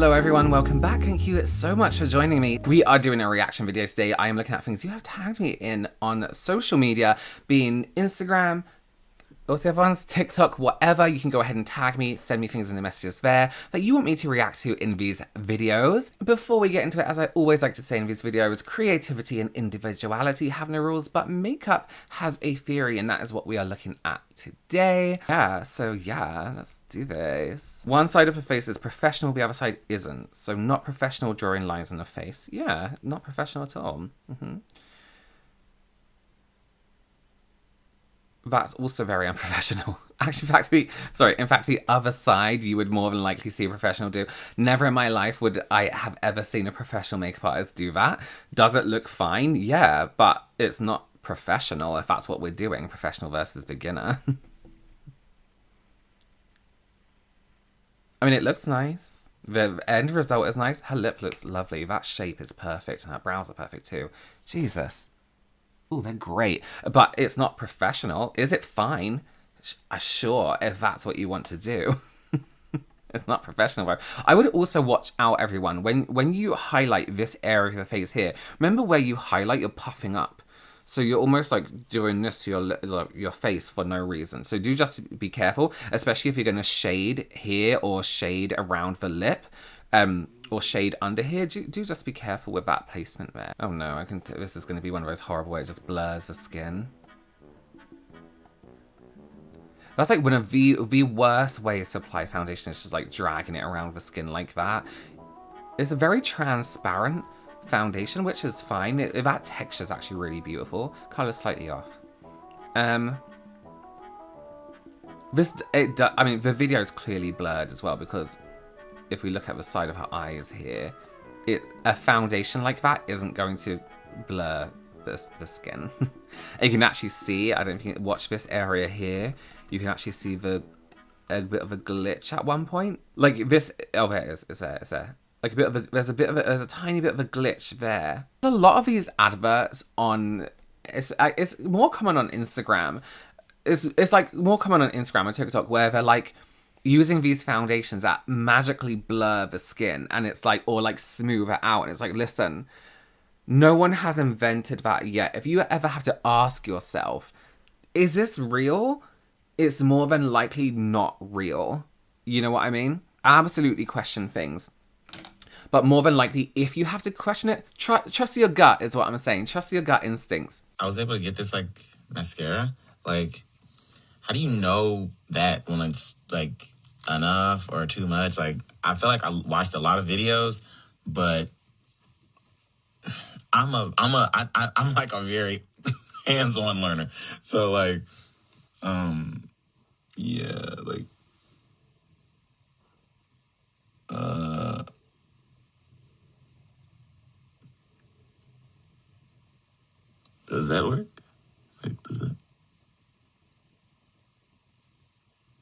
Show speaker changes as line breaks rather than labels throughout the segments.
Hello everyone, welcome back. Thank you so much for joining me. We are doing a reaction video today. I am looking at things you have tagged me in on social media, being Instagram, also everyone's TikTok, whatever. You can go ahead and tag me, send me things in the messages there that you want me to react to in these videos. Before we get into it, as I always like to say in these videos, creativity and individuality have no rules, but makeup has a theory, and that is what we are looking at today. Yeah, let's do this. One side of the face is professional, the other side isn't. So not professional drawing lines on the face. Yeah, not professional at all. That's also very unprofessional. Actually, in fact, the other side you would more than likely see a professional do. Never in my life would I have ever seen a professional makeup artist do that. Does it look fine? Yeah, but it's not professional if that's what we're doing. Professional versus beginner. I mean, it looks nice. The end result is nice. Her lip looks lovely. That shape is perfect, and her brows are perfect too. Jesus. Oh, they're great. But it's not professional. Is it fine? Sure, if that's what you want to do. It's not professional, bro. I would also watch out, everyone. When you highlight this area of the face here, remember where you highlight, you're puffing up. So you're almost like doing this to your face for no reason. So do just be careful, especially if you're going to shade here or shade around the lip. Or shade under here. Do just be careful with that placement there. Oh no, this is going to be one of those horrible where it just blurs the skin. That's like one of the worst ways to apply foundation, is just like dragging it around the skin like that. It's a very transparent foundation, which is fine. That texture is actually really beautiful. Color's slightly off. I mean, the video is clearly blurred as well, because if we look at the side of her eyes here, a foundation like that isn't going to blur the skin. And you can actually see, I don't think, watch this area here, you can actually see a bit of a glitch at one point. Like this, oh there it is, it's there. Like there's a tiny bit of a glitch there. A lot of these adverts on, it's more common on Instagram. It's like more common on Instagram and TikTok, where they're like, using these foundations that magically blur the skin, and it's like, or like smooth it out, and it's like, listen, no one has invented that yet. If you ever have to ask yourself, is this real? It's more than likely not real. You know what I mean? Absolutely question things. But more than likely, if you have to question it, trust your gut is what I'm saying. Trust your gut instincts.
I was able to get this like mascara. Like, how do you know that when it's like enough or too much? Like, I feel like I watched a lot of videos, but I'm like a very hands-on learner. So like, yeah, like, does that work? Like, does that?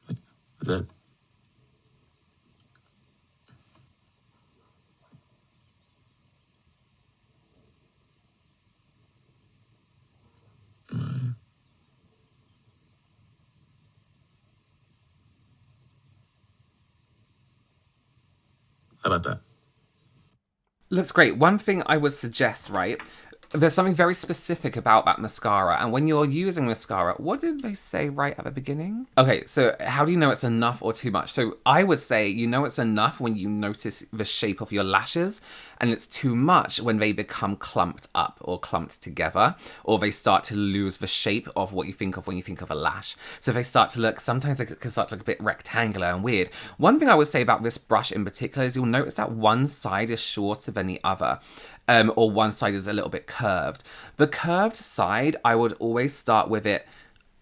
Like, is that? How about that?
Looks great. One thing I would suggest, right? There's something very specific about that mascara, and when you're using mascara, what did they say right at the beginning? Okay, so how do you know it's enough or too much? So I would say you know it's enough when you notice the shape of your lashes, and it's too much when they become clumped up or clumped together, or they start to lose the shape of what you think of when you think of a lash. So if they start to look, sometimes they can start to look a bit rectangular and weird. One thing I would say about this brush in particular is you'll notice that one side is shorter than the other. Or one side is a little bit curved. The curved side, I would always start with it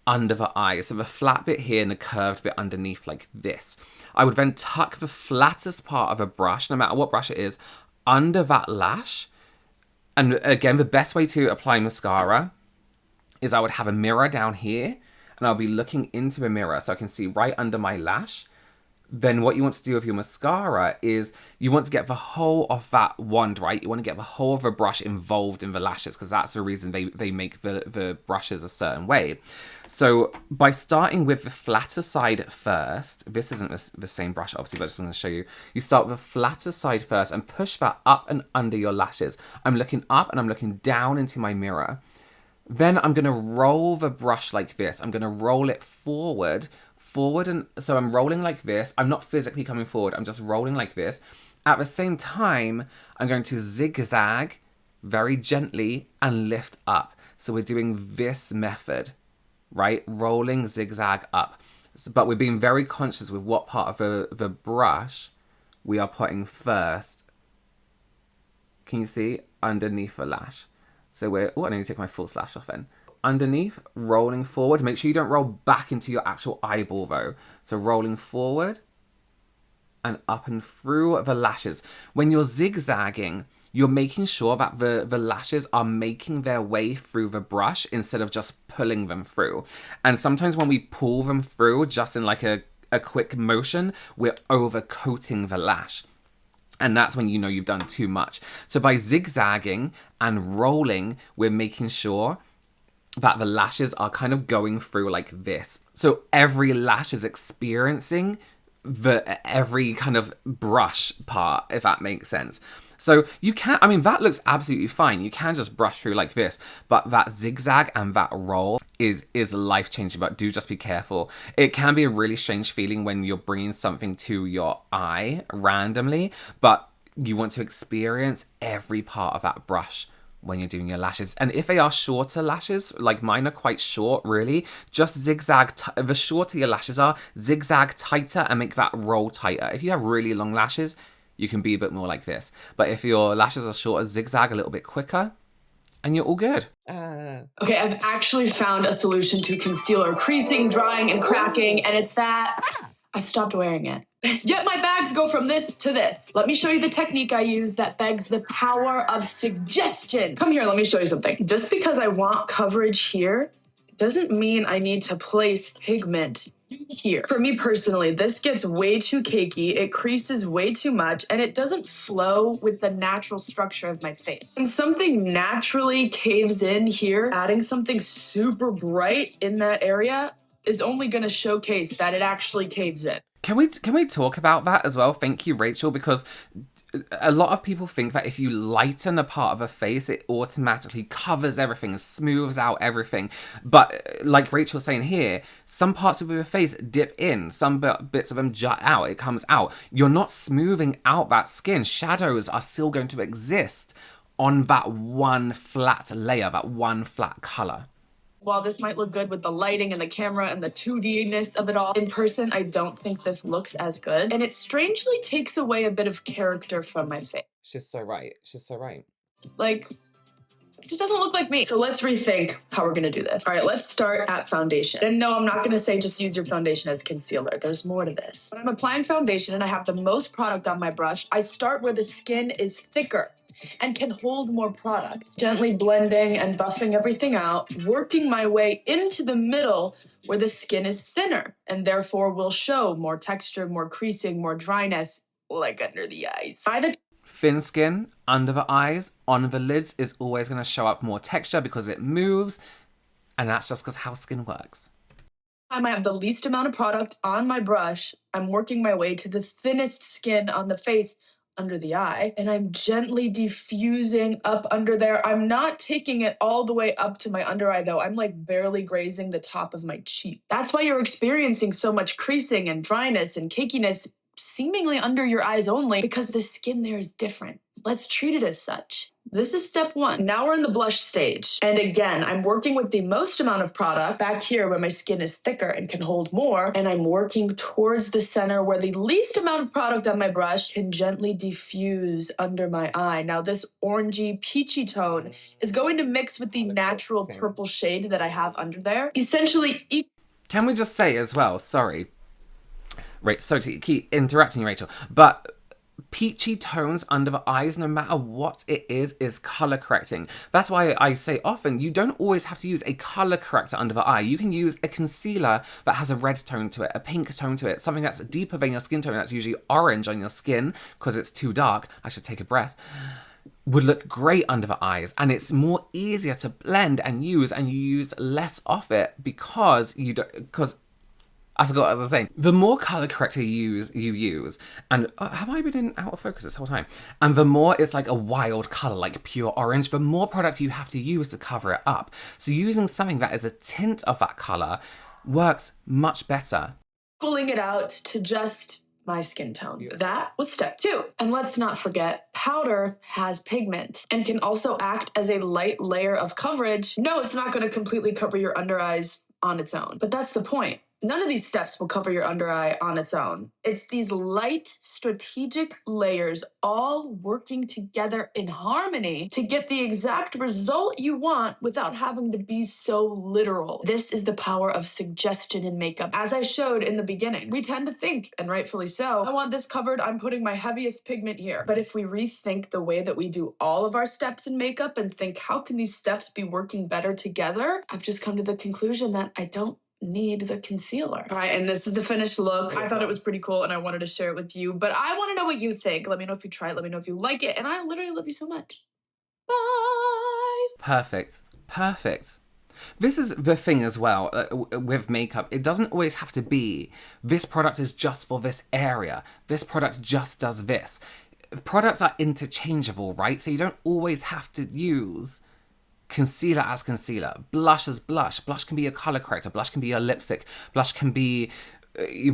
under the eye. So the flat bit here and the curved bit underneath, like this. I would then tuck the flattest part of a brush, no matter what brush it is, under that lash. And again, the best way to apply mascara is I would have a mirror down here, and I'll be looking into the mirror so I can see right under my lash then what you want to do with your mascara is you want to get the whole of that wand, right? You want to get the whole of the brush involved in the lashes, because that's the reason they make the brushes a certain way. So by starting with the flatter side first, this isn't the same brush obviously, but I just want to show you. You start with the flatter side first and push that up and under your lashes. I'm looking up and I'm looking down into my mirror. Then I'm going to roll the brush like this. I'm going to roll it forward, and so I'm rolling like this. I'm not physically coming forward. I'm just rolling like this. At the same time, I'm going to zigzag very gently and lift up. So we're doing this method, right? Rolling, zigzag up. But we're being very conscious with what part of the brush we are putting first. Can you see? Underneath the lash. So we're, oh, I need to take my false lash off then. Underneath, rolling forward. Make sure you don't roll back into your actual eyeball though. So rolling forward and up and through the lashes. When you're zigzagging, you're making sure that the lashes are making their way through the brush instead of just pulling them through. And sometimes when we pull them through just in like a quick motion, we're overcoating the lash. And that's when you know you've done too much. So by zigzagging and rolling, we're making sure that the lashes are kind of going through like this. So every lash is experiencing every kind of brush part, if that makes sense. So you can, I mean, that looks absolutely fine. You can just brush through like this, but that zigzag and that roll is life-changing, but do just be careful. It can be a really strange feeling when you're bringing something to your eye randomly, but you want to experience every part of that brush when you're doing your lashes. And if they are shorter lashes, like mine are quite short really, just zigzag, the shorter your lashes are, zigzag tighter and make that roll tighter. If you have really long lashes, you can be a bit more like this. But if your lashes are shorter, zigzag a little bit quicker and you're all good.
Okay, I've actually found a solution to concealer creasing, drying, and cracking, and it's that I've stopped wearing it. Yet my bags go from this to this. Let me show you the technique I use that begs the power of suggestion. Come here, let me show you something. Just because I want coverage here doesn't mean I need to place pigment here. For me personally, this gets way too cakey, it creases way too much, and it doesn't flow with the natural structure of my face. When something naturally caves in here, adding something super bright in that area is only going to showcase that it actually caves in.
Can we talk about that as well? Thank you, Rachel, because a lot of people think that if you lighten a part of a face, it automatically covers everything, smooths out everything. But like Rachel was saying here, some parts of your face dip in, some bits of them jut out, it comes out. You're not smoothing out that skin. Shadows are still going to exist on that one flat layer, that one flat color.
While this might look good with the lighting and the camera and the 2D-ness of it all, in person, I don't think this looks as good. And it strangely takes away a bit of character from my face.
She's so right. She's so right.
Like, it just doesn't look like me. So let's rethink how we're gonna do this. All right, let's start at foundation. And no, I'm not gonna say just use your foundation as concealer. There's more to this. When I'm applying foundation and I have the most product on my brush, I start where the skin is thicker and can hold more product. Gently blending and buffing everything out, working my way into the middle where the skin is thinner and therefore will show more texture, more creasing, more dryness, like under the eyes.
Thin skin, under the eyes, on the lids is always going to show up more texture because it moves, and that's just because how skin works.
I have the least amount of product on my brush. I'm working my way to the thinnest skin on the face, under the eye, and I'm gently diffusing up under there. I'm not taking it all the way up to my under eye though. I'm like barely grazing the top of my cheek. That's why you're experiencing so much creasing and dryness and cakiness seemingly under your eyes only, because the skin there is different. Let's treat it as such. This is step one. Now we're in the blush stage. And again, I'm working with the most amount of product back here where my skin is thicker and can hold more. And I'm working towards the center where the least amount of product on my brush can gently diffuse under my eye. Now this orangey peachy tone is going to mix with the natural purple shade that I have under there. Essentially,
can we just say as well, sorry, so to keep interrupting you, Rachel, but peachy tones under the eyes, no matter what it is color correcting. That's why I say often, you don't always have to use a color corrector under the eye. You can use a concealer that has a red tone to it, a pink tone to it, something that's deeper than your skin tone, that's usually orange on your skin because it's too dark. I should take a breath. Would look great under the eyes, and it's more easier to blend and you use less of it because I forgot what I was saying. The more color corrector you use, and have I been in out of focus this whole time? And the more it's like a wild color, like pure orange, the more product you have to use to cover it up. So using something that is a tint of that color works much better.
Pulling it out to just my skin tone. That was step 2. And let's not forget, powder has pigment and can also act as a light layer of coverage. No, it's not going to completely cover your under eyes on its own, but that's the point. None of these steps will cover your under eye on its own. It's these light, strategic layers all working together in harmony to get the exact result you want without having to be so literal. This is the power of suggestion in makeup. As I showed in the beginning, we tend to think, and rightfully so, I want this covered, I'm putting my heaviest pigment here. But if we rethink the way that we do all of our steps in makeup and think, how can these steps be working better together? I've just come to the conclusion that I don't need the concealer. All right, and this is the finished look. I thought it was pretty cool and I wanted to share it with you, but I want to know what you think. Let me know if you try it. Let me know if you like it. And I literally love you so much. Bye.
Perfect. This is the thing as well with makeup. It doesn't always have to be, this product is just for this area. This product just does this. Products are interchangeable, right? So you don't always have to use concealer as concealer, blush as blush. Blush can be a color corrector, blush can be your lipstick, blush can be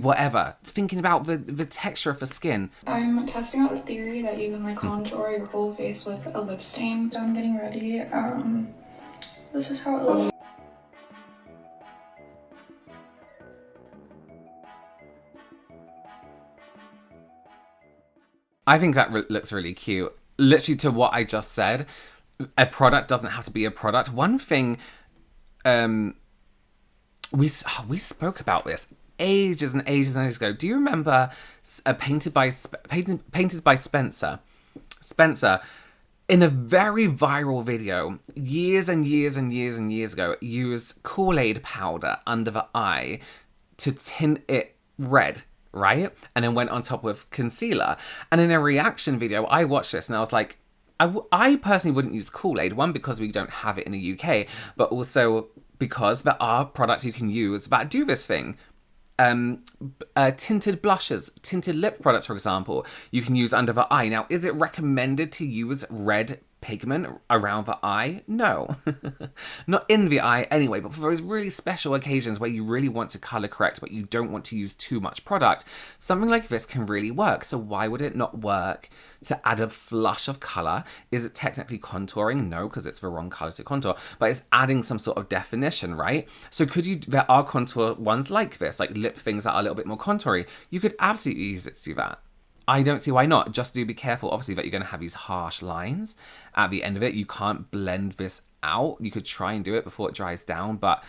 whatever. Thinking about the texture of the skin.
I'm testing out the theory that you can like contour your whole face with a lip stain. So I'm getting ready. This is how it looks.
I think that looks really cute. Literally to what I just said, a product doesn't have to be a product. One thing, we spoke about this ages and ages and ages ago. Do you remember Painted by Spencer? Spencer, in a very viral video, years and years and years and years ago, used Kool-Aid powder under the eye to tint it red, right? And then went on top with concealer. And in a reaction video, I watched this and I was like, I personally wouldn't use Kool-Aid, one, because we don't have it in the UK, but also because there are products you can use that do this thing. Tinted blushes, tinted lip products, for example, you can use under the eye. Now, is it recommended to use red pigment around the eye? No. Not in the eye anyway, but for those really special occasions where you really want to color correct but you don't want to use too much product, something like this can really work. So why would it not work to add a flush of color? Is it technically contouring? No, because it's the wrong color to contour, but it's adding some sort of definition, right? So there are contour ones like this, like lip things that are a little bit more contoury. You could absolutely use it to do that. I don't see why not. Just do be careful, obviously, that you're going to have these harsh lines at the end of it. You can't blend this out. You could try and do it before it dries down, but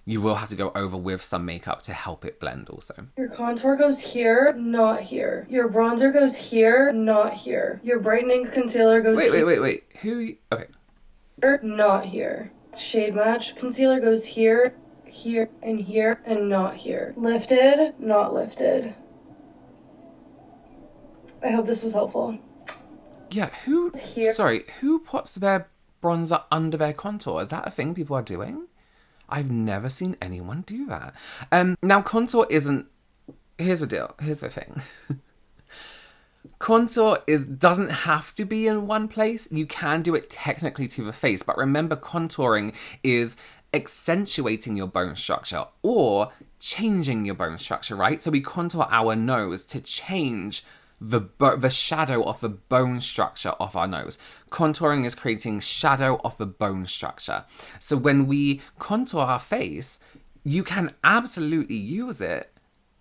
you will have to go over with some makeup to help it blend also.
Your contour goes here, not here. Your bronzer goes here, not here. Your brightening concealer goes here.
Wait. Okay.
Not here. Shade match concealer goes here, here, and not here. Lifted, not lifted. I hope this was helpful.
Yeah, who puts their bronzer under their contour? Is that a thing people are doing? I've never seen anyone do that. Now, contour isn't... Here's the deal. Here's the thing. Contour doesn't have to be in one place. You can do it technically to the face, but remember, contouring is accentuating your bone structure or changing your bone structure, right? So we contour our nose to change the shadow of the bone structure of our nose. Contouring is creating shadow of the bone structure. So when we contour our face, you can absolutely use it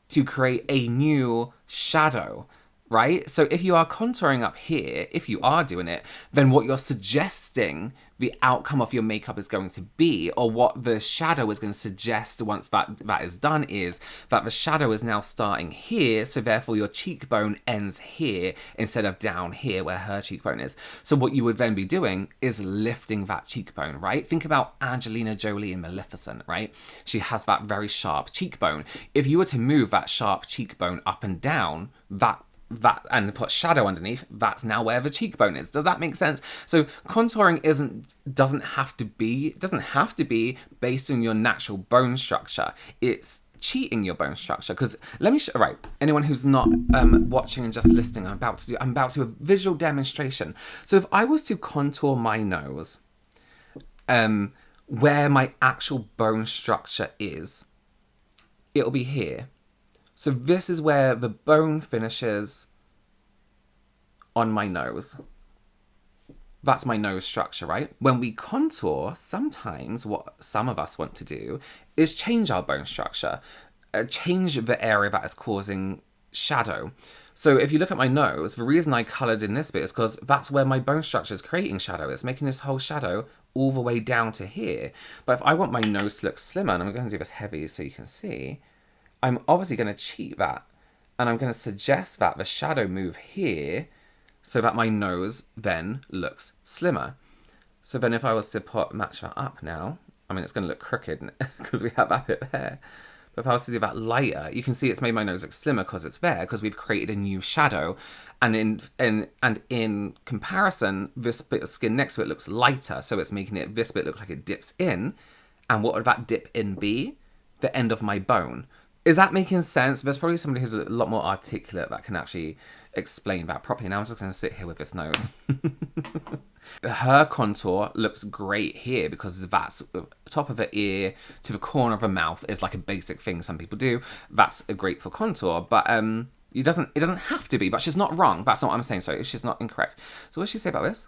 to create a new shadow right? So if you are contouring up here, if you are doing it, then what you're suggesting the outcome of your makeup is going to be, or what the shadow is going to suggest once that is done, is that the shadow is now starting here, so therefore your cheekbone ends here instead of down here where her cheekbone is. So what you would then be doing is lifting that cheekbone, right? Think about Angelina Jolie in Maleficent, right? She has that very sharp cheekbone. If you were to move that sharp cheekbone up and down, that and put shadow underneath, that's now where the cheekbone is. Does that make sense? So contouring doesn't have to be based on your natural bone structure. It's cheating your bone structure, because let me show, right, anyone who's not watching and just listening, I'm about to do a visual demonstration. So if I was to contour my nose, where my actual bone structure is, it'll be here. So this is where the bone finishes on my nose. That's my nose structure, right? When we contour, sometimes what some of us want to do is change our bone structure, change the area that is causing shadow. So if you look at my nose, the reason I coloured in this bit is because that's where my bone structure is creating shadow. It's making this whole shadow all the way down to here. But if I want my nose to look slimmer, and I'm going to do this heavy so you can see, I'm obviously going to cheat that, and I'm going to suggest that the shadow move here so that my nose then looks slimmer. So then if I was to match that up now, I mean, it's going to look crooked because we have that bit there. But if I was to do that lighter, you can see it's made my nose look slimmer because it's there, because we've created a new shadow. And in comparison, this bit of skin next to it looks lighter, so it's making this bit look like it dips in. And what would that dip in be? The end of my bone. Is that making sense? There's probably somebody who's a lot more articulate that can actually explain that properly. Now I'm just going to sit here with this nose. Her contour looks great here because that's top of the ear to the corner of the mouth is like a basic thing some people do. That's great for contour, but it doesn't have to be. But she's not wrong. That's not what I'm saying. Sorry, she's not incorrect. So what does she say about this?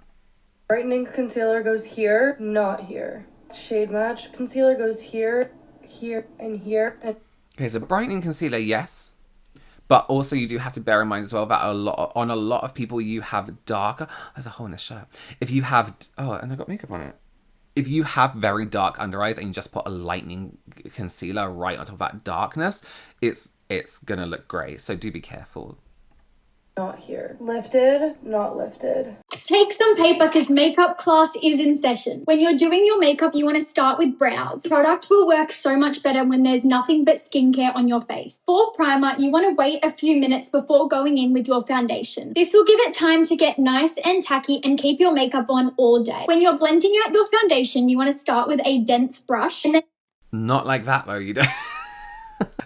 Brightening concealer goes here, not here. Shade match concealer goes here, here, and here, and
okay, so brightening concealer, yes. But also you do have to bear in mind as well that on a lot of people you have darker... There's a hole in the shirt. If you have... Oh, and I've got makeup on it. If you have very dark under eyes and you just put a lightening concealer right on top of that darkness, it's going to look great. So do be careful.
not here. Lifted, not lifted.
Take some paper because makeup class is in session. When you're doing your makeup, you want to start with brows. Product will work so much better when there's nothing but skincare on your face. For primer, you want to wait a few minutes before going in with your foundation. This will give it time to get nice and tacky and keep your makeup on all day. When you're blending out your foundation, you want to start with a dense brush and then...
Not like that though, you don't.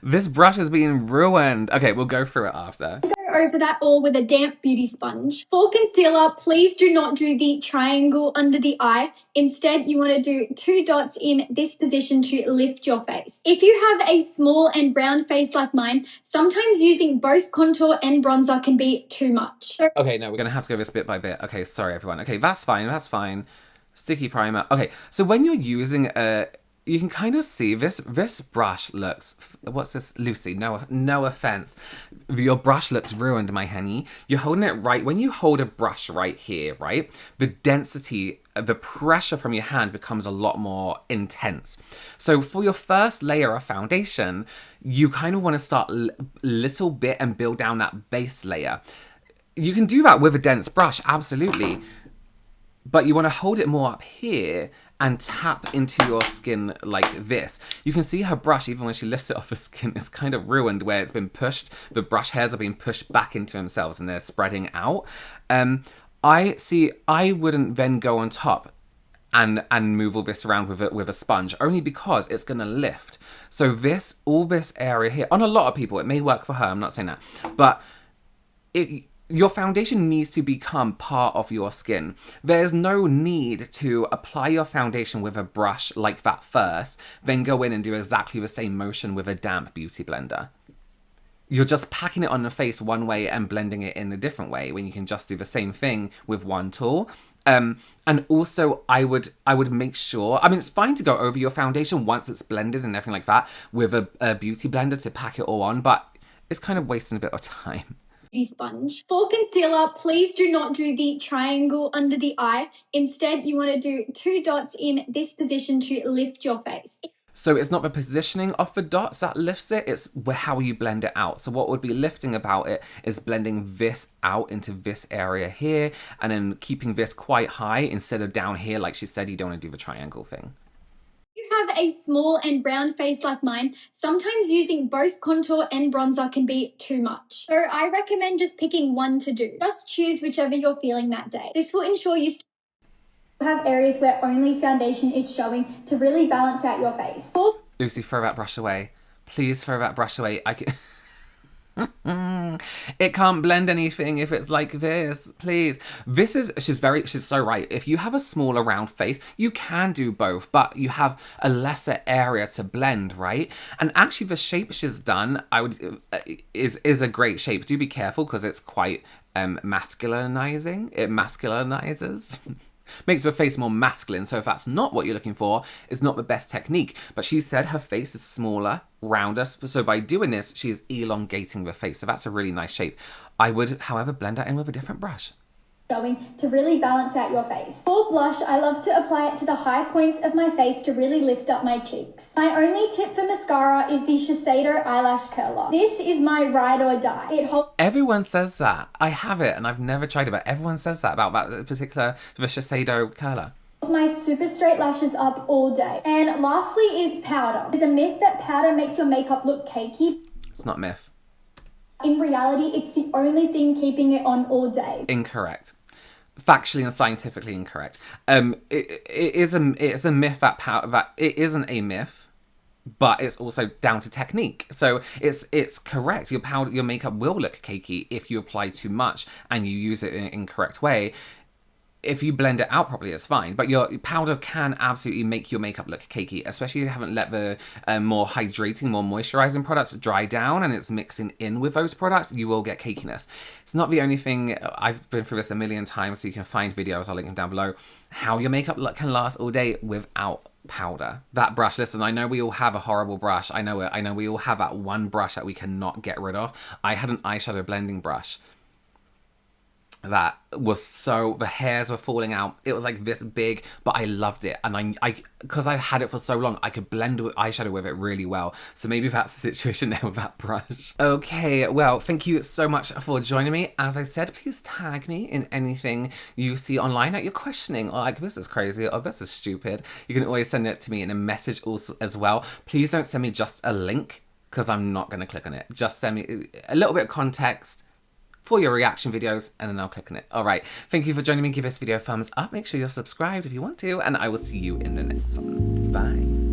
This brush is being ruined. Okay, we'll go through it after.
Go over that all with a damp beauty sponge. For concealer, please do not do the triangle under the eye. Instead, you want to do 2 dots in this position to lift your face. If you have a small and brown face like mine, sometimes using both contour and bronzer can be too much.
Okay, no, we're going to have to go this bit by bit. Okay, sorry everyone. Okay, that's fine. Sticky primer. Okay, so when you're using you can kind of see this brush looks, what's this, Lucy, no offense, your brush looks ruined, my honey. You're holding it right, when you hold a brush right here, right, the density, the pressure from your hand becomes a lot more intense. So for your first layer of foundation, you kind of want to start little bit and build down that base layer. You can do that with a dense brush, absolutely, but you want to hold it more up here and tap into your skin like this. You can see her brush, even when she lifts it off the skin, it's kind of ruined where it's been pushed. The brush hairs are being pushed back into themselves and they're spreading out. I wouldn't then go on top and move all this around with a sponge, only because it's gonna lift. So all this area here, on a lot of people, it may work for her, I'm not saying that, but your foundation needs to become part of your skin. There's no need to apply your foundation with a brush like that first, then go in and do exactly the same motion with a damp beauty blender. You're just packing it on the face one way and blending it in a different way when you can just do the same thing with one tool. And also I would make sure, I mean, it's fine to go over your foundation once it's blended and everything like that with a beauty blender to pack it all on, but it's kind of wasting a bit of time.
sponge. For concealer, please do not do the triangle under the eye. Instead, you want to do 2 dots in this position to lift your face.
So it's not the positioning of the dots that lifts it, it's how you blend it out. So what would be lifting about it is blending this out into this area here, and then keeping this quite high instead of down here. Like she said, you don't want to do the triangle thing.
If you have a small and brown face like mine, sometimes using both contour and bronzer can be too much. So I recommend just picking one to do. Just choose whichever you're feeling that day. This will ensure you have areas where only foundation is showing to really balance out your face.
Lucy, throw that brush away. Please throw that brush away. I can... It can't blend anything if it's like this, please. She's so right. If you have a smaller round face, you can do both, but you have a lesser area to blend, right? And actually the shape she's done, is a great shape. Do be careful because it's quite masculinizing. It masculinizes. Makes her face more masculine, so if that's not what you're looking for, it's not the best technique. But she said her face is smaller, rounder, so by doing this, she is elongating the face, so that's a really nice shape. I would, however, blend that in with a different brush.
To really balance out your face. For blush, I love to apply it to the high points of my face to really lift up my cheeks. My only tip for mascara is the Shiseido eyelash curler. This is my ride or die. It holds...
Everyone says that. I have it and I've never tried it, but everyone says that about that particular the Shiseido curler.
My super straight lashes up all day. And lastly is powder. There's a myth that powder makes your makeup look cakey.
It's not a myth.
In reality, it's the only thing keeping it on all day.
Incorrect. Factually and scientifically incorrect. It's a myth that it isn't a myth, but it's also down to technique. So it's correct. Your makeup will look cakey if you apply too much and you use it in an incorrect way. If you blend it out properly, it's fine. But your powder can absolutely make your makeup look cakey, especially if you haven't let the more hydrating, more moisturizing products dry down and it's mixing in with those products, you will get cakiness. It's not the only thing. I've been through this a million times, so you can find videos, I'll link them down below, how your makeup can last all day without powder. That brush, listen, I know we all have a horrible brush. I know we all have that one brush that we cannot get rid of. I had an eyeshadow blending brush that was so, the hairs were falling out. It was like this big, but I loved it. And I because I've had it for so long, I could blend with eyeshadow with it really well. So maybe that's the situation now with that brush. Okay, well, thank you so much for joining me. As I said, please tag me in anything you see online that you're questioning, or like, this is crazy, or this is stupid. You can always send it to me in a message also as well. Please don't send me just a link, because I'm not gonna click on it. Just send me a little bit of context for your reaction videos, and then I'll click on it. All right, thank you for joining me. Give this video a thumbs up. Make sure you're subscribed if you want to, and I will see you in the next one. Bye.